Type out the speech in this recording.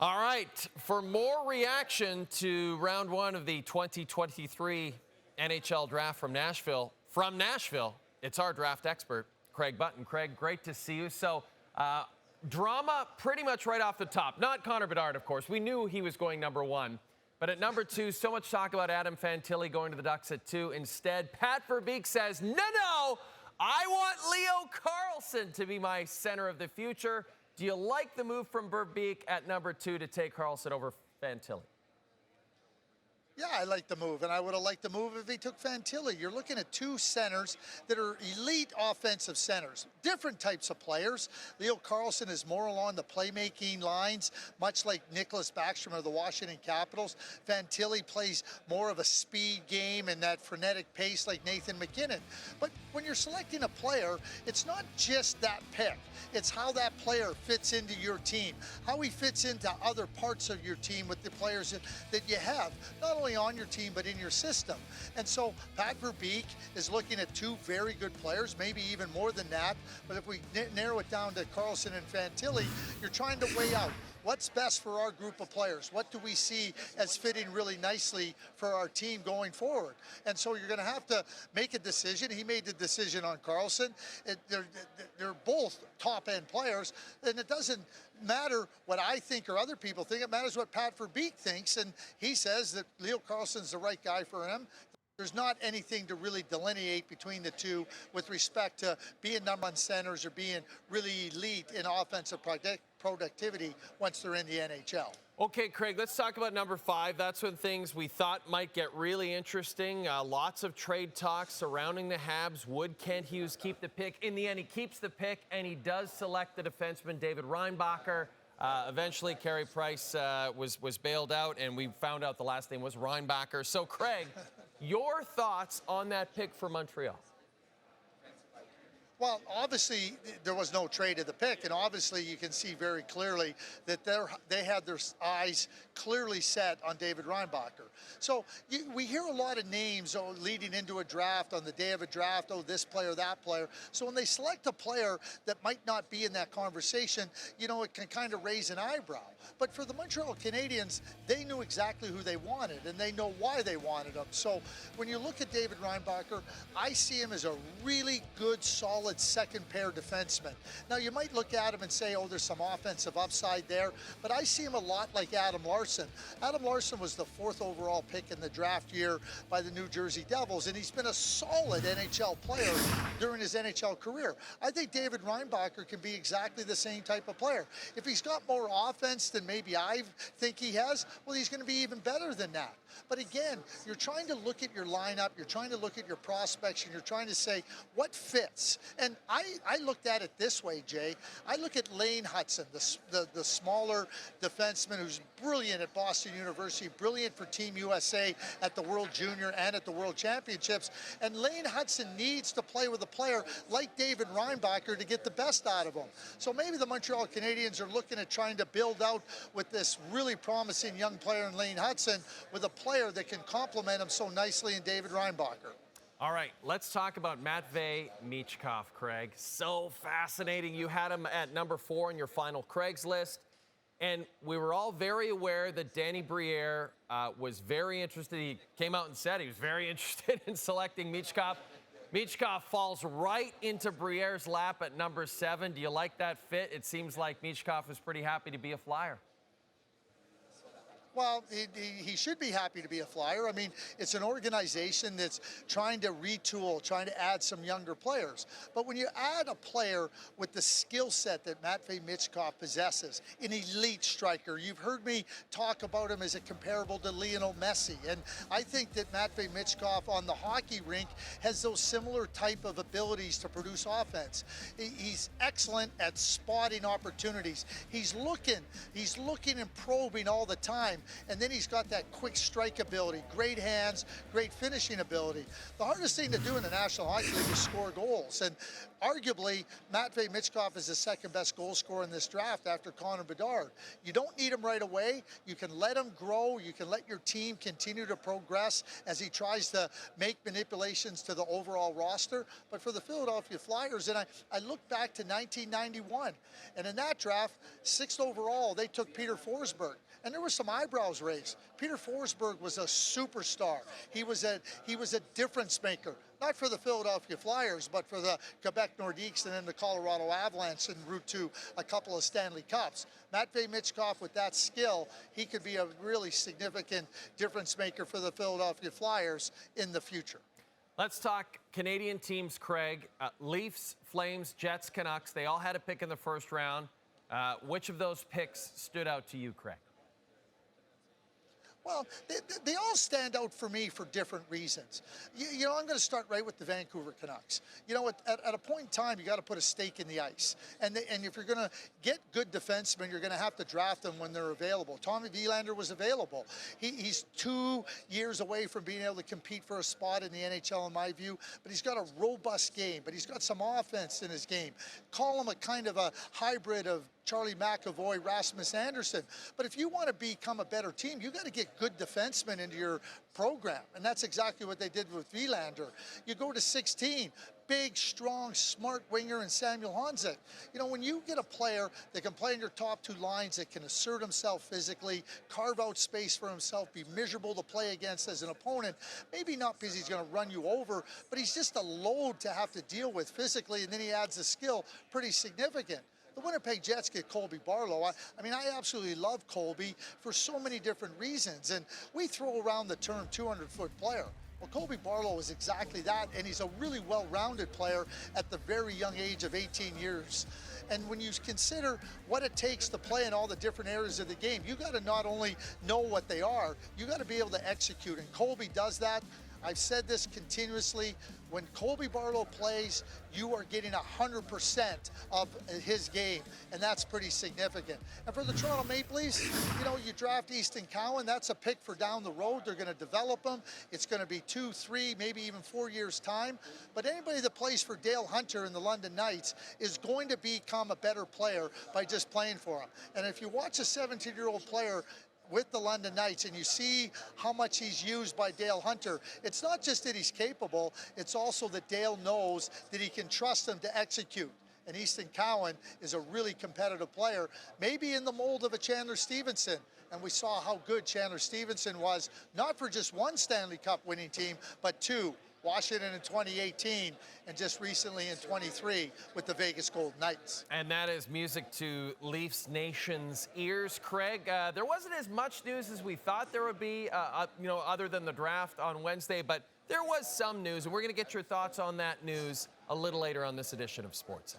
All right, for more reaction to round one of the 2023 NHL Draft from Nashville, it's our draft expert, Craig Button. Craig, great to see you. So, drama pretty much right off the top. Not Connor Bedard, of course. We knew he was going number one. But at number two, so much talk about Adam Fantilli going to the Ducks at 2. Instead, Pat Verbeek says, no, I want Leo Carlsson to be my center of the future. Do you like the move from Verbeek at number 2 to take Carlsson over Fantilli? Yeah, I like the move, and I would have liked the move if he took Fantilli. You're looking at two centers that are elite offensive centers, different types of players. Leo Carlsson is more along the playmaking lines, much like Nicholas Backstrom of the Washington Capitals. Fantilli plays more of a speed game and that frenetic pace like Nathan MacKinnon. But when you're selecting a player, it's not just that pick. It's how that player fits into your team, how he fits into other parts of your team with the players that you have, not only on your team but in your system. And so Pat Verbeek is looking at two very good players, maybe even more than that. But if we narrow it down to Carlsson and Fantilli, you're trying to weigh out what's best for our group of players. What do we see as fitting really nicely for our team going forward? And so you're going to have to make a decision. He made the decision on Carlsson. They're both top-end players, and it doesn't matter what I think or other people think. It matters what Pat Verbeek thinks, and he says that Leo Carlsson's the right guy for him. There's not anything to really delineate between the two with respect to being number one centers or being really elite in offensive productivity once they're in the NHL. Okay, Craig, let's talk about number 5. That's when things we thought might get really interesting. Lots of trade talks surrounding the Habs. Would Kent Hughes keep the pick? In the end, he keeps the pick, and he does select the defenseman David Reinbacher. Eventually, Carey Price was bailed out, and we found out the last name was Reinbacher. So, Craig, your thoughts on that pick for Montreal? Well, obviously, there was no trade of the pick, and obviously you can see very clearly that they had their eyes clearly set on David Reinbacher. So we hear a lot of names leading into a draft, on the day of a draft, this player, that player. So when they select a player that might not be in that conversation, it can kind of raise an eyebrow. But for the Montreal Canadiens, they knew exactly who they wanted, and they know why they wanted him. So when you look at David Reinbacher, I see him as a really good, solid second pair defenseman. Now you might look at him and say, there's some offensive upside there, but I see him a lot like Adam Larsson. Adam Larsson was the 4th overall pick in the draft year by the New Jersey Devils, and he's been a solid NHL player during his NHL career. I think David Reinbacher can be exactly the same type of player. If he's got more offense than maybe I think he has, well, he's going to be even better than that. But again, you're trying to look at your lineup, you're trying to look at your prospects, and you're trying to say, what fits? And I looked at it this way, Jay. I look at Lane Hutson, the smaller defenseman who's brilliant at Boston University, brilliant for Team USA at the World Junior and at the World Championships. And Lane Hutson needs to play with a player like David Reinbacher to get the best out of him. So maybe the Montreal Canadiens are looking at trying to build out with this really promising young player in Lane Hutson with a player that can complement him so nicely in David Reinbacher. All right, let's talk about Matvei Michkov, Craig. So fascinating. You had him at number 4 in your final Craig's list. And we were all very aware that Danny Briere was very interested. He came out and said he was very interested in selecting Michkov. Michkov falls right into Briere's lap at number 7. Do you like that fit? It seems like Michkov was pretty happy to be a Flyer. Well, he should be happy to be a Flyer. I mean, it's an organization that's trying to retool, trying to add some younger players. But when you add a player with the skill set that Matvei Michkov possesses, an elite striker, you've heard me talk about him as a comparable to Lionel Messi. And I think that Matvei Michkov on the hockey rink has those similar type of abilities to produce offense. He's excellent at spotting opportunities. He's looking and probing all the time. and then he's got that quick strike ability, great hands, great finishing ability. The hardest thing to do in the National Hockey League is score goals, and arguably Matvei Michkov is the second best goal scorer in this draft after Connor Bedard. You don't need him right away. You can let him grow. You can let your team continue to progress as he tries to make manipulations to the overall roster. But for the Philadelphia Flyers, and I look back to 1991, and in that draft, 6th overall, they took Peter Forsberg. And there were some eyebrows raised. Peter Forsberg was a superstar. He was a difference maker, not for the Philadelphia Flyers, but for the Quebec Nordiques and then the Colorado Avalanche en route to a couple of Stanley Cups. Matvei Michkov, with that skill, he could be a really significant difference maker for the Philadelphia Flyers in the future. Let's talk Canadian teams, Craig. Leafs, Flames, Jets, Canucks. They all had a pick in the first round. Which of those picks stood out to you, Craig? Well, they all stand out for me for different reasons. You know, I'm going to start right with the Vancouver Canucks. You know, at a point in time, you got to put a stake in the ice. And if you're going to get good defensemen, you're going to have to draft them when they're available. Tommy Wielander was available. He's 2 years away from being able to compete for a spot in the NHL, in my view. But he's got a robust game. But he's got some offense in his game. Call him a kind of a hybrid of Charlie McAvoy, Rasmus Anderson. But if you want to become a better team, you got to get good defensemen into your program. And that's exactly what they did with Wielander. You go to 16, big, strong, smart winger and Samuel Honzek. You know, when you get a player that can play in your top two lines, that can assert himself physically, carve out space for himself, be miserable to play against as an opponent, maybe not because he's going to run you over, but he's just a load to have to deal with physically, and then he adds a skill pretty significant. The Winnipeg Jets get Colby Barlow. I mean, I absolutely love Colby for so many different reasons. And we throw around the term 200-foot player. Well, Colby Barlow is exactly that, and he's a really well-rounded player at the very young age of 18 years. And when you consider what it takes to play in all the different areas of the game, you got to not only know what they are, you got to be able to execute. And Colby does that. I've said this continuously. When Colby Barlow plays, you are getting 100% of his game, and that's pretty significant. And for the Toronto Maple Leafs, you know, you draft Easton Cowan. That's a pick for down the road. They're going to develop him. It's going to be 2, 3, maybe even 4 years' time. But anybody that plays for Dale Hunter in the London Knights is going to become a better player by just playing for him. And if you watch a 17-year-old player with the London Knights and you see how much he's used by Dale Hunter, it's not just that he's capable, it's also that Dale knows that he can trust him to execute. And Easton Cowan is a really competitive player, maybe in the mold of a Chandler Stevenson. And we saw how good Chandler Stevenson was, not for just one Stanley Cup winning team, but 2. Washington in 2018, and just recently in 23 with the Vegas Golden Knights. And that is music to Leafs Nation's ears, Craig. There wasn't as much news as we thought there would be, you know, other than the draft on Wednesday, but there was some news, and we're going to get your thoughts on that news a little later on this edition of Sportsnet.